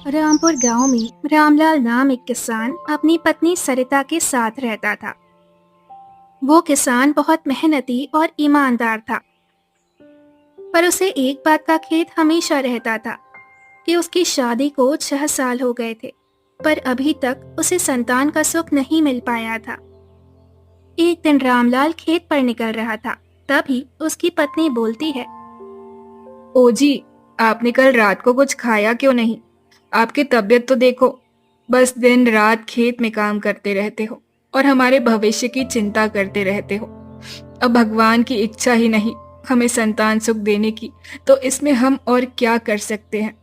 रामपुर गांव में रामलाल नाम एक किसान अपनी पत्नी सरिता के साथ रहता था। वो किसान बहुत मेहनती और ईमानदार था, पर उसे एक बात का खेद हमेशा रहता था कि उसकी शादी को 6 साल हो गए थे, पर अभी तक उसे संतान का सुख नहीं मिल पाया था। एक दिन रामलाल खेत पर निकल रहा था, तभी उसकी पत्नी बोलती है। ओ जी, आपने कल रात को कुछ खाया क्यों नहीं? आपकी तबीयत तो देखो। बस दिन रात खेत में काम करते रहते हो और हमारे भविष्य की चिंता करते रहते हो। अब भगवान की इच्छा ही नहीं हमें संतान सुख देने की, तो इसमें हम और क्या कर सकते हैं?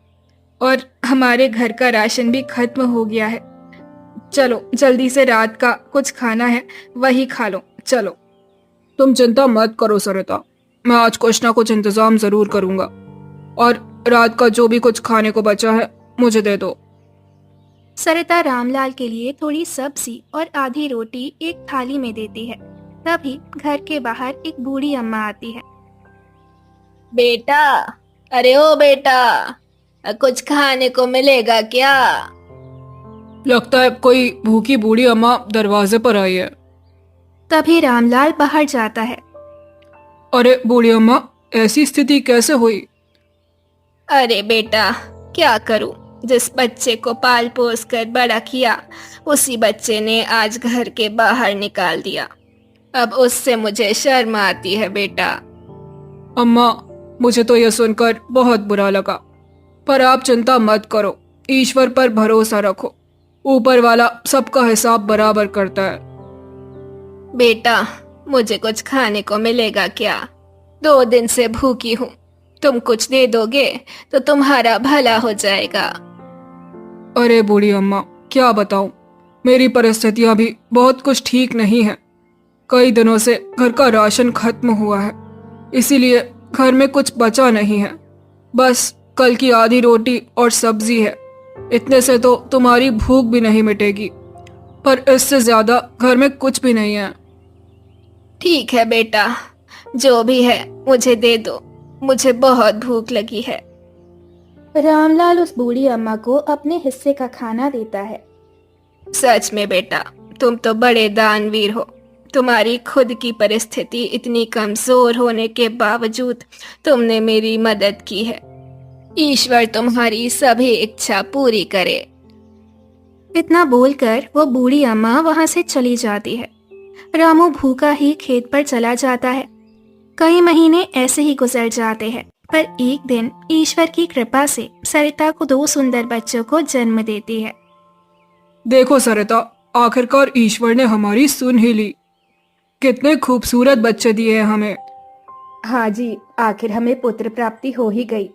और हमारे घर का राशन भी खत्म हो गया है। चलो जल्दी से रात का कुछ खाना है, वही खा लो। चलो। तुम चिंता मत करो सरिता, मैं आज कुछ ना कुछ इंतजाम जरूर करूंगा, और रात का जो भी कुछ खाने को बचा है मुझे दे दो। सरिता रामलाल के लिए थोड़ी सब्जी और आधी रोटी एक थाली में देती है। तभी घर के बाहर एक बूढ़ी अम्मा आती है। बेटा, अरे ओ बेटा, कुछ खाने को मिलेगा क्या? लगता है कोई भूखी बूढ़ी अम्मा दरवाजे पर आई है। तभी रामलाल बाहर जाता है। अरे बूढ़ी अम्मा, ऐसी स्थिति कैसे हुई? अरे बेटा, क्या करूं? जिस बच्चे को पाल पोस कर बड़ा किया, उसी बच्चे ने आज घर के बाहर निकाल दिया। अब उससे मुझे शर्म आती है बेटा। अम्मा, मुझे तो यह सुनकर बहुत बुरा लगा, पर आप चिंता मत करो, ईश्वर पर भरोसा रखो। ऊपर वाला सबका हिसाब बराबर करता है। बेटा, मुझे कुछ खाने को मिलेगा क्या? 2 दिन से भूखी हूँ। तुम कुछ दे दोगे तो तुम्हारा भला हो जाएगा। अरे बूढ़ी अम्मा, क्या बताऊं, मेरी परिस्थितियां भी बहुत कुछ ठीक नहीं है। कई दिनों से घर का राशन खत्म हुआ है, इसीलिए घर में कुछ बचा नहीं है। बस कल की आधी रोटी और सब्जी है। इतने से तो तुम्हारी भूख भी नहीं मिटेगी, पर इससे ज्यादा घर में कुछ भी नहीं है। ठीक है बेटा, जो भी है मुझे दे दो। मुझे बहुत भूख लगी है। रामलाल उस बूढ़ी अम्मा को अपने हिस्से का खाना देता है। सच में बेटा, तुम तो बड़े दानवीर हो। तुम्हारी खुद की परिस्थिति इतनी कमजोर होने के बावजूद तुमने मेरी मदद की है। ईश्वर तुम्हारी सभी इच्छा पूरी करे। इतना बोलकर वो बूढ़ी अम्मा वहां से चली जाती है। रामू भूखा ही खेत पर चला जाता है। कई महीने ऐसे ही गुजर जाते हैं, पर एक दिन ईश्वर की कृपा से सरिता को 2 सुंदर बच्चों को जन्म देती है। देखो सरिता, आखिरकार ईश्वर ने हमारी सुन ही ली। कितने खूबसूरत बच्चे दिए हैं हमें। हाँ जी, आखिर हमें पुत्र प्राप्ति हो ही गई।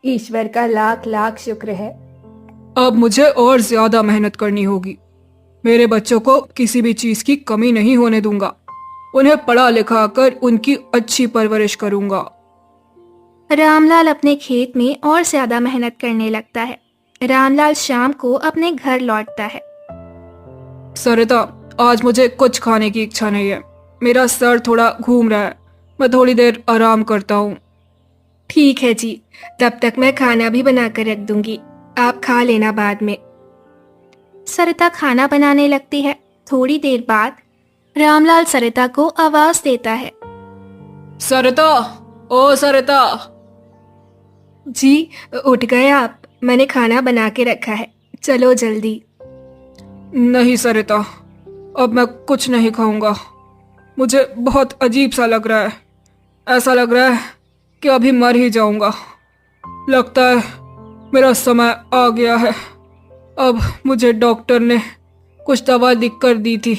ईश्वर का लाख लाख शुक्र है। अब मुझे और ज्यादा मेहनत करनी होगी। मेरे बच्चों को किसी भी चीज की कमी नहीं होने दूंगा। उन्हें पढ़ा लिखा कर उनकी अच्छी परवरिश करूंगा। रामलाल अपने खेत में और ज्यादा मेहनत करने लगता है। रामलाल शाम को अपने घर लौटता है। सरिता, आज मुझे कुछ खाने की इच्छा नहीं है। मेरा सर थोड़ा घूम रहा है, मैं थोड़ी देर आराम करता हूँ। ठीक है जी, तब तक मैं खाना भी बना कर रख दूंगी, आप खा लेना बाद में। सरिता खाना बनाने लगती है। थोड़ी देर बाद रामलाल सरिता को आवाज देता है। सरिता, ओ सरिता। जी, उठ गए आप? मैंने खाना बना के रखा है, चलो जल्दी। नहीं सरिता, अब मैं कुछ नहीं खाऊंगा। मुझे बहुत अजीब सा लग रहा है। ऐसा लग रहा है कि अभी मर ही जाऊंगा। लगता है मेरा समय आ गया है। अब मुझे डॉक्टर ने कुछ दवा लिख कर दी थी,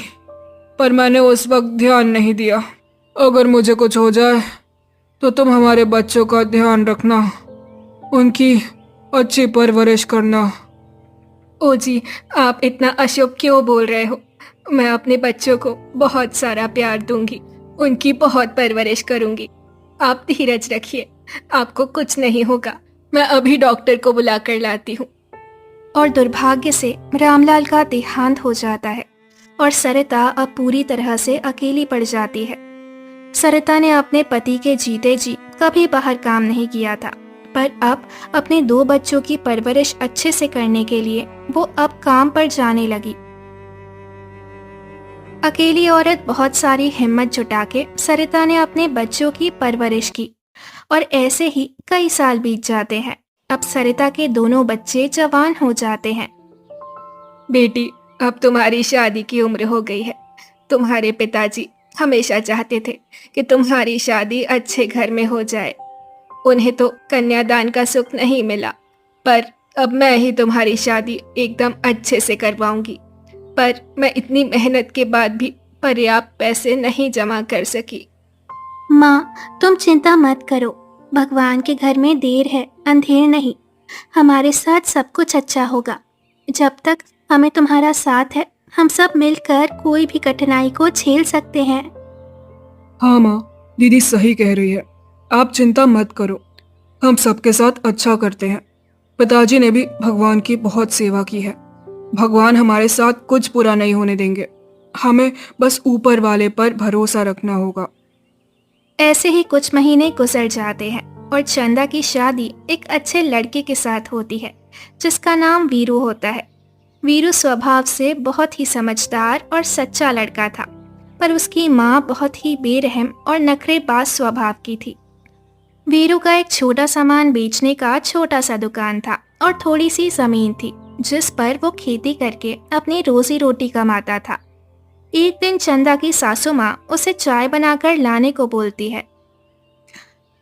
पर मैंने उस वक्त ध्यान नहीं दिया। अगर मुझे कुछ हो जाए तो तुम हमारे बच्चों का ध्यान रखना, उनकी अच्छी परवरिश करना। ओ जी, आप इतना अशुभ क्यों बोल रहे हो? मैं अपने बच्चों को बहुत सारा प्यार दूंगी, उनकी बहुत परवरिश करूंगी। आप धीरज रखिए, आपको कुछ नहीं होगा। मैं अभी डॉक्टर को बुला कर लाती हूँ। और दुर्भाग्य से रामलाल का देहांत हो जाता है और सरिता अब पूरी तरह से अकेली पड़ जाती है। सरिता ने अपने पति के जीते जी कभी बाहर काम नहीं किया था, पर अब अपने 2 बच्चों की परवरिश अच्छे से करने के लिए वो अब काम पर जाने लगी। अकेली औरत बहुत सारी हिम्मत जुटा के सरिता ने अपने बच्चों की परवरिश की और ऐसे ही कई साल बीत जाते हैं। अब सरिता के दोनों बच्चे जवान हो जाते हैं। बेटी, अब तुम्हारी शादी की उम्र हो गई है। तुम्हारे पिताजी हमेशा चाहते थे कि तुम्हारी शादी अच्छे घर में हो जाए। उन्हें तो कन्यादान का सुख नहीं मिला, पर अब मैं ही तुम्हारी शादी एकदम अच्छे से करवाऊंगी। पर मैं इतनी मेहनत के बाद भी पर्याप्त पैसे नहीं जमा कर सकी। माँ, तुम चिंता मत करो। भगवान के घर में देर है, अंधेर नहीं। हमारे साथ सब कुछ अच्छा होगा। जब तक हमें तुम्हारा साथ है, हम सब मिलकर कोई भी कठिनाई को झेल सकते हैं। हाँ माँ, दीदी सही कह रही है। आप चिंता मत करो, हम सबके साथ अच्छा करते हैं। पिताजी ने भी भगवान की बहुत सेवा की है। भगवान हमारे साथ कुछ बुरा नहीं होने देंगे। हमें बस ऊपर वाले पर भरोसा रखना होगा। ऐसे ही कुछ महीने गुजर जाते हैं और चंदा की शादी एक अच्छे लड़के के साथ होती है जिसका नाम वीरू होता है। वीरू स्वभाव से बहुत ही समझदार और सच्चा लड़का था, पर उसकी माँ बहुत ही बेरहम और नखरेबाज स्वभाव की थी। वीरू का एक छोटा सामान बेचने का छोटा सा दुकान था और थोड़ी सी जमीन थी जिस पर वो खेती करके अपनी रोजी रोटी कमाता था। एक दिन चंदा की सासू माँ उसे चाय बनाकर लाने को बोलती है।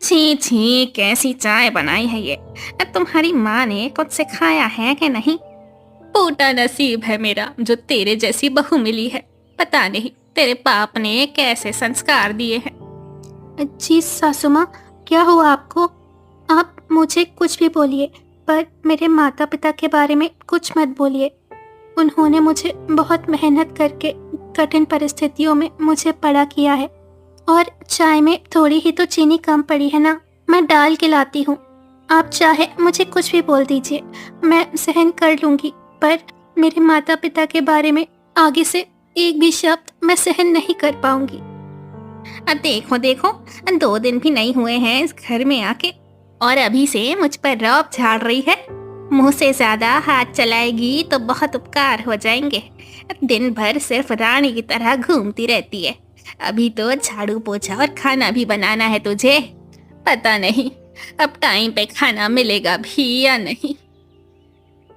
छी छी, कैसी चाय बनाई है ये? तुम्हारी माँ ने कुछ सिखाया है कि नहीं? फूटा नसीब है मेरा जो तेरे जैसी बहू मिली है। पता नहीं तेरे बाप ने कैसे संस्कार दिए हैं। जी सासू माँ, क्या हुआ आपको? आप मुझे कुछ भी बोलिए, पर मेरे माता पिता के बारे में कुछ मत बोलिए। उन्होंने मुझे बहुत मेहनत करके कठिन परिस्थितियों में मुझे बड़ा किया है, और चाय में थोड़ी ही तो चीनी कम पड़ी है ना, मैं डाल के लाती हूँ। आप चाहे मुझे कुछ भी बोल दीजिए, मैं सहन कर लूँगी, पर मेरे माता पिता के बारे में आगे से एक भी शब्द मैं सहन नहीं कर पाऊंगी। देखो देखो, 2 दिन भी नहीं हुए हैं इस घर में आके और अभी से मुझ पर रौब झाड़ रही है। मुंह से ज्यादा हाथ चलाएगी तो बहुत उपकार हो जाएंगे। दिन भर सिर्फ रानी की तरह घूमती रहती है। अभी तो झाड़ू पोछा और खाना भी बनाना है तुझे। पता नहीं अब टाइम पे खाना मिलेगा भी या नहीं।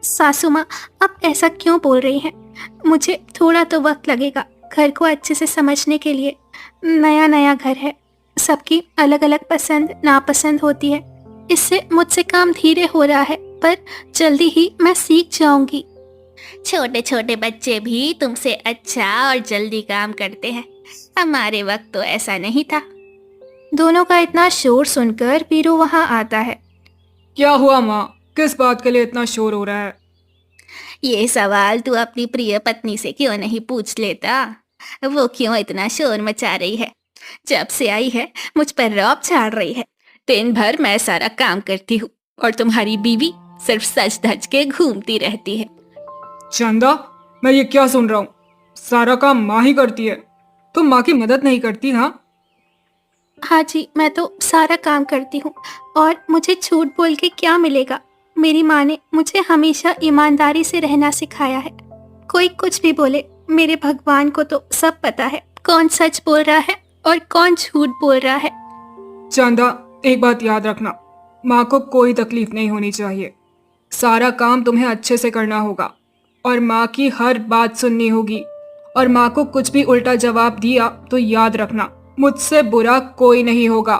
सासू माँ, आप ऐसा क्यों बोल रही हैं? मुझे थोड़ा तो वक्त लगेगा घर को अच्छे से समझने के लिए। नया नया घर है, सबकी अलग अलग पसंद नापसंद होती है। इससे मुझसे काम धीरे हो रहा है, पर जल्दी ही मैं सीख जाऊंगी। छोटे छोटे बच्चे भी तुमसे अच्छा और जल्दी काम करते हैं। हमारे वक्त तो ऐसा नहीं था। दोनों का इतना शोर सुनकर वीरू वहां आता है। क्या हुआ माँ, किस बात के लिए इतना शोर हो रहा है? ये सवाल तू अपनी प्रिय पत्नी से क्यों नहीं पूछ लेता? वो क्यों इतना शोर मचा रही है? जब से आई है मुझ पर रौब झाड़ रही है। दिन भर मैं सारा काम करती हूँ और तुम्हारी बीवी सिर्फ सज धज के घूमती रहती है। चंदा, मैं ये क्या सुन रहा हूँ? सारा काम माँ ही करती है, तुम माँ की मदद नहीं करती? हाँ जी, मैं तो सारा काम करती हूँ, और मुझे झूठ बोल के क्या मिलेगा? मेरी माँ ने मुझे हमेशा ईमानदारी से रहना सिखाया है। कोई कुछ भी बोले, मेरे भगवान को तो सब पता है कौन सच बोल रहा है और कौन झूठ बोल रहा है। चंदा, एक बात याद रखना, माँ को कोई तकलीफ नहीं होनी चाहिए। सारा काम तुम्हें अच्छे से करना होगा और माँ की हर बात सुननी होगी। और माँ को कुछ भी उल्टा जवाब दिया तो याद रखना, मुझसे बुरा कोई नहीं होगा।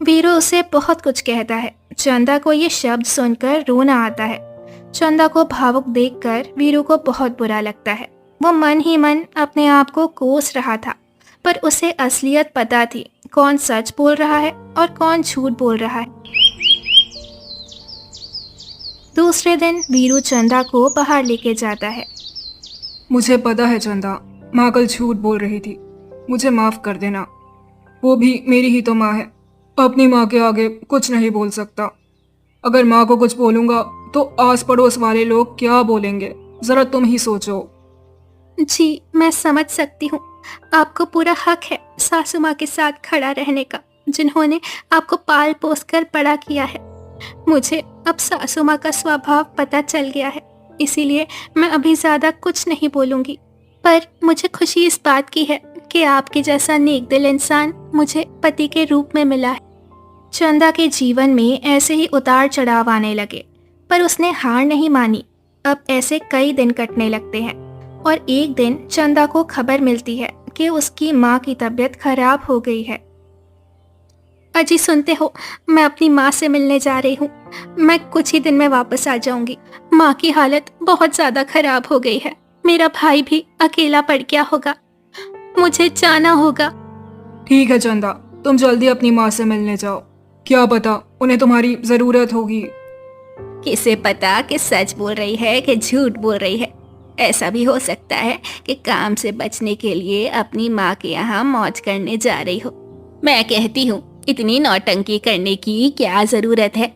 वीरू उसे बहुत कुछ कहता है। चंदा को ये शब्द सुनकर रोना आता है। चंदा को भावुक देखकर वीरू को बहुत बुरा लगता है। वो मन ही मन अपने आप को कोस रहा था, पर उसे असलियत पता थी, कौन सच बोल रहा है और कौन झूठ बोल रहा है। दूसरे दिन वीरू चंदा को बाहर लेके जाता है। मुझे पता है चंदा, माँ कल झूठ बोल रही थी, मुझे माफ कर देना। वो भी मेरी ही तो माँ है, अपनी माँ के आगे कुछ नहीं बोल सकता। अगर माँ को कुछ बोलूंगा तो आस पड़ोस वाले लोग क्या बोलेंगे, जरा तुम ही सोचो। जी, मैं समझ सकती हूँ। आपको पूरा हक है सासू माँ के साथ खड़ा रहने का, जिन्होंने आपको पाल पोस कर बड़ा किया है। मुझे अब सासू माँ का स्वभाव पता चल गया है, इसीलिए मैं अभी ज़्यादा कुछ नहीं बोलूँगी। पर मुझे खुशी इस बात की है कि आपके जैसा नेक दिल इंसान मुझे पति के रूप में मिला है। चंदा के जीवन में ऐसे ही उतार चढ़ाव आने लगे, पर उसने हार नहीं मानी। अब ऐसे कई दिन कटने लगते हैं और एक दिन चंदा को खबर मिलती है कि उसकी माँ की तबीयत खराब हो गई है। अजी सुनते हो, मैं अपनी माँ से मिलने जा रही हूँ। मैं कुछ ही दिन में वापस आ जाऊंगी। माँ की हालत बहुत ज़्यादा खराब हो गई है। मेरा भाई भी अकेला पड़ गया होगा। मुझे जाना होगा। ठीक है चंदा, तुम जल्दी अपनी माँ से मिलने जाओ। क्या पता उन्हें तुम्हारी जरूरत होगी। किसे पता कि सच बोल रही है कि झूठ बोल रही है। ऐसा भी हो सकता है कि काम से बचने के लिए अपनी माँ के यहाँ मौज करने जा रही हो। मैं कहती हूँ, इतनी नौटंकी करने की क्या जरूरत है।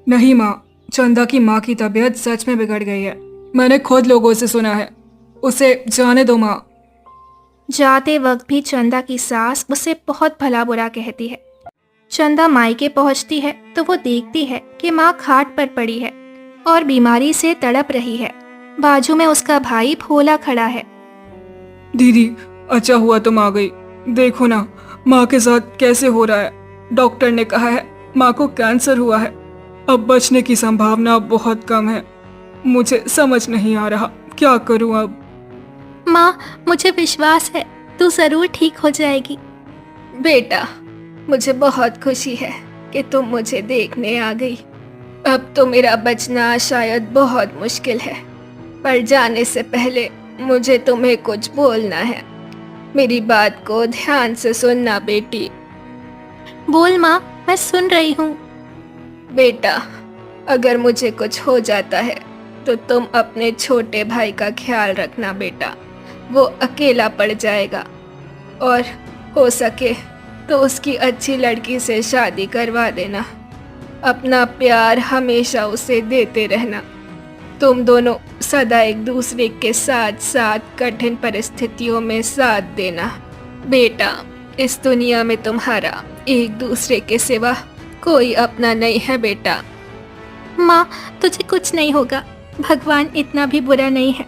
नहीं माँ, चंदा की माँ की तबीयत सच में बिगड़ गई है। मैंने खुद लोगों से सुना है। उसे जाने दो माँ। जाते वक्त भी चंदा की सास उसे बहुत भला बुरा कहती है। चंदा मायके पहुंचती है तो वो देखती है कि माँ खाट पर पड़ी है और बीमारी से तड़प रही है। बाजू में उसका भाई भोला खड़ा है। दीदी, अच्छा हुआ तुम आ गई। देखो ना माँ के साथ कैसे हो रहा है। डॉक्टर ने कहा है माँ को कैंसर हुआ है। अब बचने की संभावना बहुत कम है। मुझे समझ नहीं आ रहा क्या करूँ अब। माँ, मुझे विश्वास है तू जरूर ठीक हो जाएगी। बेटा, मुझे बहुत खुशी है कि तुम मुझे देखने आ गई। अब तो मेरा बचना शायद बहुत मुश्किल है, पर जाने से पहले मुझे तुम्हें कुछ बोलना है। मेरी बात को ध्यान से सुनना बेटी। बोल माँ, मैं सुन रही हूँ। बेटा, अगर मुझे कुछ हो जाता है तो तुम अपने छोटे भाई का ख्याल रखना बेटा। वो अकेला पड़ जाएगा और हो सके तो उसकी अच्छी लड़की से शादी करवा देना। अपना प्यार हमेशा उसे देते रहना। तुम दोनों सदा एक दूसरे के साथ साथ कठिन परिस्थितियों में साथ देना। बेटा, इस दुनिया में तुम्हारा एक दूसरे के सिवा कोई अपना नहीं है बेटा। माँ, तुझे कुछ नहीं होगा। भगवान इतना भी बुरा नहीं है।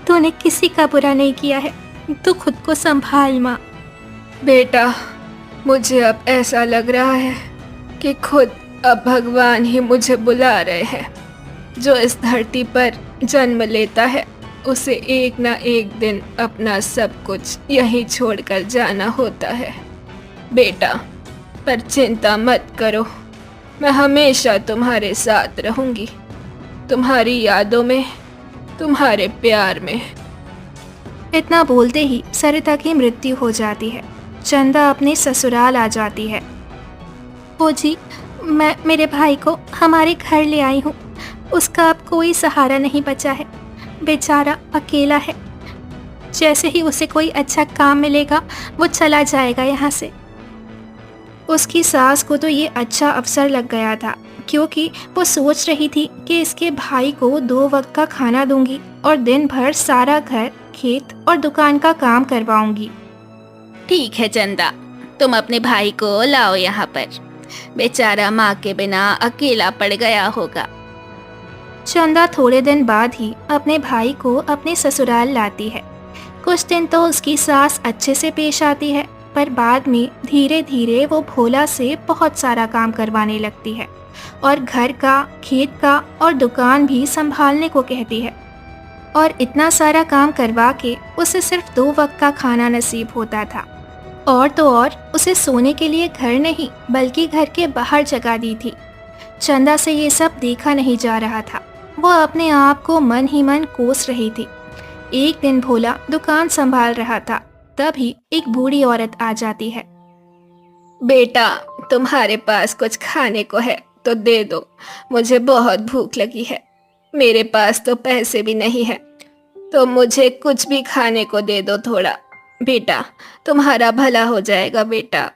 तूने किसी का बुरा नहीं किया है। तू खुद को संभाल माँ। बेटा, मुझे अब ऐसा लग रहा है कि खुद अब भगवान ही मुझे बुला रहे हैं। जो इस धरती पर जन्म लेता है उसे एक ना एक दिन अपना सब कुछ यहीं छोड़कर जाना होता है। बेटा, पर चिंता मत करो, मैं हमेशा तुम्हारे साथ रहूंगी, तुम्हारी यादों में, तुम्हारे प्यार में। इतना बोलते ही सरिता की मृत्यु हो जाती है। चंदा अपने ससुराल आ जाती है। ओ जी, मैं मेरे भाई को हमारे घर ले आई हूँ। उसका अब कोई सहारा नहीं बचा है। बेचारा अकेला है। जैसे ही उसे कोई अच्छा काम मिलेगा वो चला जाएगा यहाँ से। उसकी सास को तो ये अच्छा अवसर लग गया था, क्योंकि वो सोच रही थी कि इसके भाई को 2 वक्त का खाना दूंगी और दिन भर सारा घर, खेत और दुकान का काम करवाऊंगी। ठीक है चंदा, तुम अपने भाई को लाओ यहाँ पर। बेचारा माँ के बिना अकेला पड़ गया होगा। चंदा थोड़े दिन बाद ही अपने भाई को अपने ससुराल लाती है। कुछ दिन तो उसकी सास अच्छे से पेश आती है, पर बाद में धीरे धीरे वो भोला से बहुत सारा काम करवाने लगती है और घर का, खेत का और दुकान भी संभालने को कहती है। और इतना सारा काम करवा के उसे सिर्फ 2 वक्त का खाना नसीब होता था। और तो और उसे सोने के लिए घर नहीं बल्कि घर के बाहर जगह दी थी। चंदा से ये सब देखा नहीं जा रहा था। वो अपने आप को मन ही मन कोस रही थी। एक दिन भोला दुकान संभाल रहा था, तभी एक बूढ़ी औरत आ जाती है। बेटा, तुम्हारे पास कुछ खाने को है तो दे दो, मुझे बहुत भूख लगी है। मेरे पास तो पैसे भी नहीं है, तो मुझे कुछ भी खाने को दे दो थोड़ा। बेटा, तुम्हारा भला हो जाएगा बेटा।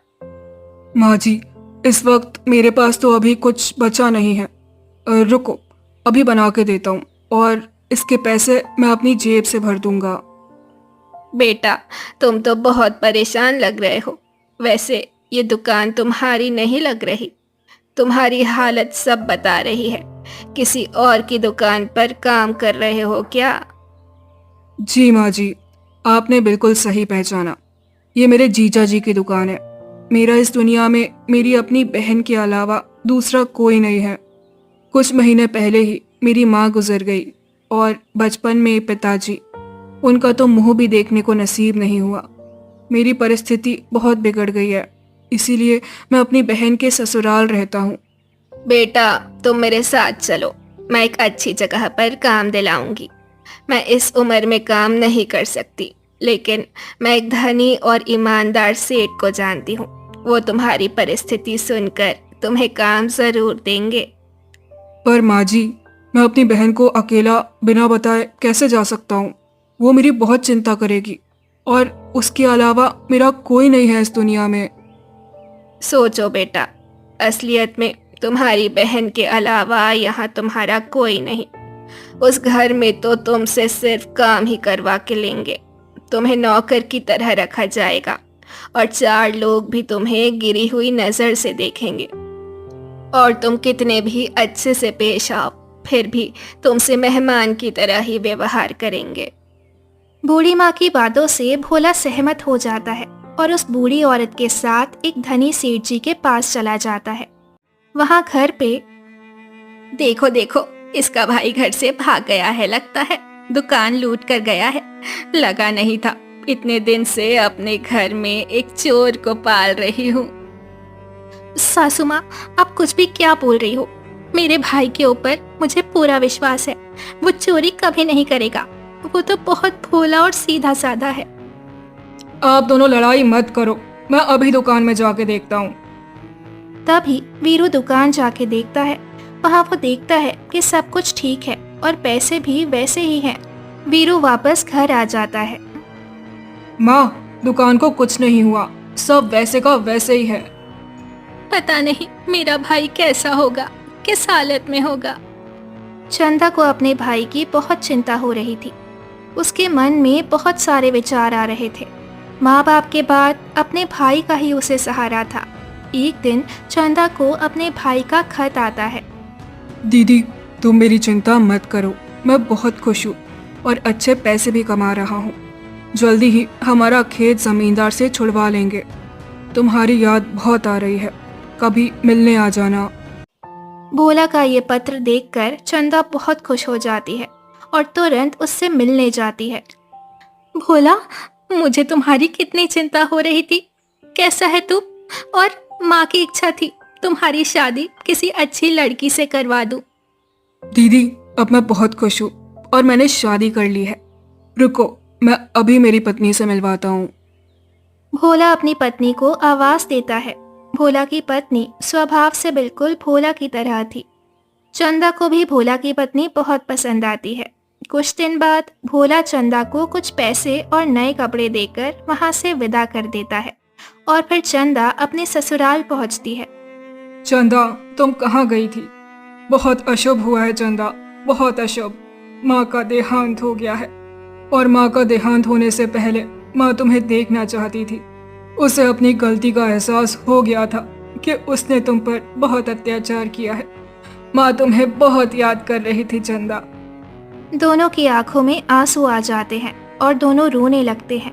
माँ जी, इस वक्त मेरे पास तो अभी कुछ बचा नहीं है। रुको, अभी बना के देता हूँ और इसके पैसे मैं अपनी जेब से भर दूंगा। बेटा, तुम तो बहुत परेशान लग रहे हो। वैसे ये दुकान तुम्हारी नहीं लग रही। तुम्हारी हालत सब बता रही है। किसी और की दुकान पर काम कर रहे हो क्या? जी माँ जी, आपने बिल्कुल सही पहचाना। ये मेरे जीजा जी की दुकान है। मेरा इस दुनिया में मेरी अपनी बहन के अलावा दूसरा कोई नहीं है। कुछ महीने पहले ही मेरी माँ गुजर गई और बचपन में पिताजी, उनका तो मुंह भी देखने को नसीब नहीं हुआ। मेरी परिस्थिति बहुत बिगड़ गई है, इसीलिए मैं अपनी बहन के ससुराल रहता हूँ। बेटा, तुम मेरे साथ चलो। मैं एक अच्छी जगह पर काम दिलाऊंगी। मैं इस उम्र में काम नहीं कर सकती, लेकिन मैं एक धनी और ईमानदार सेठ को जानती हूँ। वो तुम्हारी परिस्थिति सुनकर तुम्हें काम जरूर देंगे। पर माँ जी, मैं अपनी बहन को अकेला बिना बताए कैसे जा सकता हूँ? वो मेरी बहुत चिंता करेगी और उसके अलावा मेरा कोई नहीं है इस दुनिया में। सोचो बेटा, असलियत में तुम्हारी बहन के अलावा यहाँ तुम्हारा कोई नहीं। उस घर में तो तुमसे सिर्फ काम ही करवा के लेंगे। तुम्हें नौकर की तरह रखा जाएगा और 4 लोग भी तुम्हें गिरी हुई नजर से देखेंगे। और तुम कितने भी अच्छे से पेश आओ, फिर भी तुमसे मेहमान की तरह ही व्यवहार करेंगे। बूढ़ी माँ की बातों से भोला सहमत हो जाता है और उस बूढ़ी औरत के साथ एक धनी सेठ जी के पास चला जाता है। वहाँ घर पे देखो देखो, इसका भाई घर से भाग गया है लगता है। दुकान लूट कर गया है। लगा नहीं था। इतने दिन से अपने घर में एक चोर को पाल रही हूँ। सासू माँ, आप कुछ भी क्या बोल रही हो? मेरे भाई के ऊपर मुझे पूरा विश्वास है। वो चोरी कभी नहीं करेगा। वो तो बहुत भोला और सीधा साधा है। आप दोनों लड़ाई मत करो, मैं अभी दुकान में जाके देखता हूँ। तभी वीरू दुकान जाके देखता है। वहाँ वो देखता है कि सब कुछ ठीक है और पैसे भी वैसे ही हैं। वीरू वापस घर आ जाता है। माँ, दुकान को कुछ नहीं हुआ, सब वैसे का वैसे ही है। पता नहीं मेरा भाई कैसा होगा, किस हालत में होगा। चंदा को अपने भाई की बहुत चिंता हो रही थी। उसके मन में बहुत सारे विचार आ रहे थे। माँ बाप के बाद अपने भाई का ही उसे सहारा था। एक दिन चंदा को अपने भाई का खत आता है। दीदी, तुम मेरी चिंता मत करो, मैं बहुत खुश हूँ और अच्छे पैसे भी कमा रहा हूँ। जल्दी ही हमारा खेत जमींदार से छुड़वा लेंगे। तुम्हारी याद बहुत आ रही है, कभी मिलने आ जाना। भोला का ये पत्र देखकर चंदा बहुत खुश हो जाती है और तुरंत उससे मिलने जाती है। भोला, मुझे तुम्हारी कितनी चिंता हो रही थी। कैसा है तू? और माँ की इच्छा थी तुम्हारी शादी किसी अच्छी लड़की से करवा दूं। दीदी, अब मैं बहुत खुश हूँ और मैंने शादी कर ली है। रुको, मैं अभी मेरी पत्नी से मिलवाता हूँ। भोला अपनी पत्नी को आवाज देता है। भोला की पत्नी स्वभाव से बिल्कुल भोला की तरह थी। चंदा को भी भोला की पत्नी बहुत पसंद आती है। कुछ दिन बाद भोला चंदा को कुछ पैसे और नए कपड़े देकर वहां से विदा कर देता है और फिर चंदा अपने ससुराल पहुंचती है। चंदा, तुम कहाँ गई थी? बहुत अशुभ हुआ है चंदा, बहुत अशुभ। माँ का देहांत हो गया है और माँ का देहांत होने से पहले माँ तुम्हें देखना चाहती थी। उसे अपनी गलती का एहसास हो गया था कि उसने तुम पर बहुत अत्याचार किया है। माँ तुम्हें बहुत याद कर रही थी चंदा। दोनों की आंखों में आंसू आ जाते हैं और दोनों रोने लगते हैं।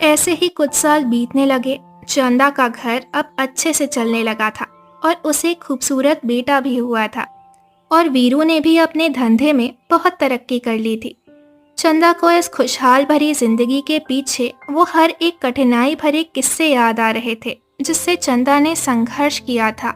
ऐसे ही कुछ साल बीतने लगे। चंदा का घर अब अच्छे से चलने लगा था और उसे खूबसूरत बेटा भी हुआ था और वीरू ने भी अपने धंधे में बहुत तरक्की कर ली थी। चंदा को इस खुशहाल भरी जिंदगी के पीछे वो हर एक कठिनाई भरे किस्से याद आ रहे थे जिससे चंदा ने संघर्ष किया था।